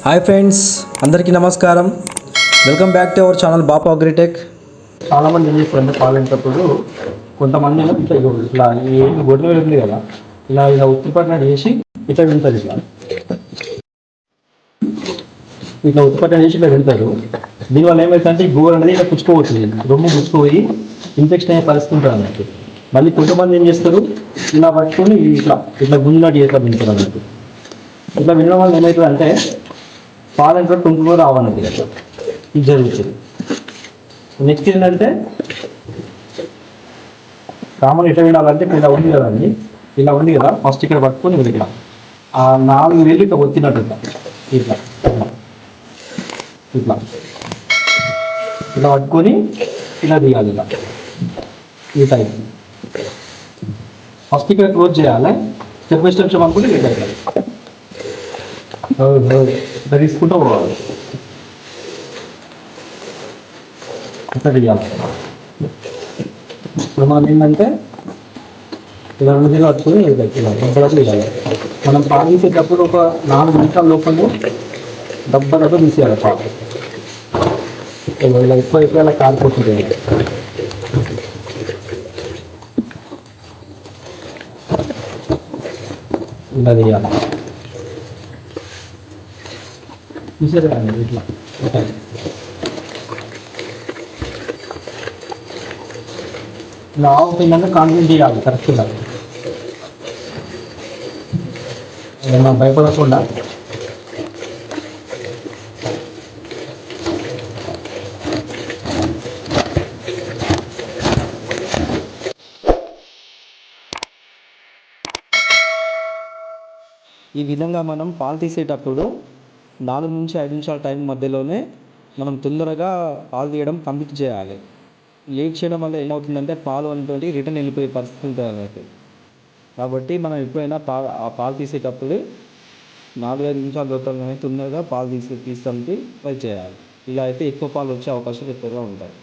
Hi friends, అందరికీ నమస్కారం. Welcome back to our channel Bapu agritech. చాలామంది ఏం చేస్తారంటే పాలేటప్పుడు కొంతమంది ఇట్లా ఈ గొడ్డు ఉంది కదా, ఇలా ఉత్తిపట్టినట్టు చేసి ఇట్లా వింటారు. ఇట్లా ఉత్తిపట్టిన చేసి ఇట్లా వింటారు. దీనివల్ల ఏమవుతుందంటే ఈ గోరు అనేది ఇట్లా పుచ్చుకోవచ్చు, రొమ్ము పుచ్చుకుపోయి ఇన్ఫెక్షన్ అయ్యే పరిస్థితి ఉంటుంది అన్నట్టు. మళ్ళీ కొంతమంది ఏం చేస్తారు, ఇలా పట్టుకొని ఇట్లా ఇట్లా గుంజినట్టు చేస్తా వింటారు అన్నట్టు. ఇట్లా వినడం వల్ల ఏమవుతుంది అంటే పాలంటే తుంపులో రావన్నది ఇది జరుగుతుంది. నెక్స్ట్ ఏంటంటే కామన్ ఎట్లా వినాలంటే ఇలా ఉంది కదండి, ఇలా ఉంది కదా, ఫస్ట్ ఇక్కడ పట్టుకొని ఇట్లా ఆ 4 వేలు ఇట్లా ఒత్తినట్టు ఇట్లా ఇట్లా ఇలా పట్టుకొని ఇలా దిగాలి. ఇలా ఈ టైప్ ఫస్ట్ ఇక్కడ క్లోజ్ చేయాలి. స్టెప్ బై స్టెప్ అనుకుంటే ఇట్లా ఇట్లా తీసుకుంటూ పోవాలి. ఇట్లా దిగాలి. ఇప్పుడు మనం ఏంటంటే ఇలా 2 దిగాలు పట్టుకొని ఇలా దిగాలి. మనం పాలు తీసేటప్పుడు ఒక 4 నిమిషాల లోపల డబ్బా తీసేయాలి పాలు. ఇలా ఎక్కువ ఇలా కాలిపోతుంది. ఇలా దిగాలి. తీసేయాలి ఇట్లా. ఇలా అవుతుందంటే కాన్ఫిడెంట్ చేయాలి కరెక్ట్గా, ఏమన్నా భయపడకుండా. ఈ విధంగా మనం పాలు తీసేటప్పుడు 4 నుంచి 5 నిమిషాల టైం మధ్యలోనే మనం తొందరగా పాలు తీయడం కంప్లీట్ చేయాలి. లేట్ చేయడం వల్ల ఏమవుతుందంటే పాలు అనేటువంటి రిటర్న్ వెళ్ళిపోయే పరిస్థితి ఉంటుంది అన్నట్టు. కాబట్టి మనం ఎప్పుడైనా పాలు తీసేటప్పుడు 4-5 నిమిషాల లోపలనే తొందరగా పాలు తీస్తానికి ట్రై చేయాలి. ఇలా అయితే ఎక్కువ పాలు వచ్చే అవకాశాలు ఎక్కువగా ఉంటాయి.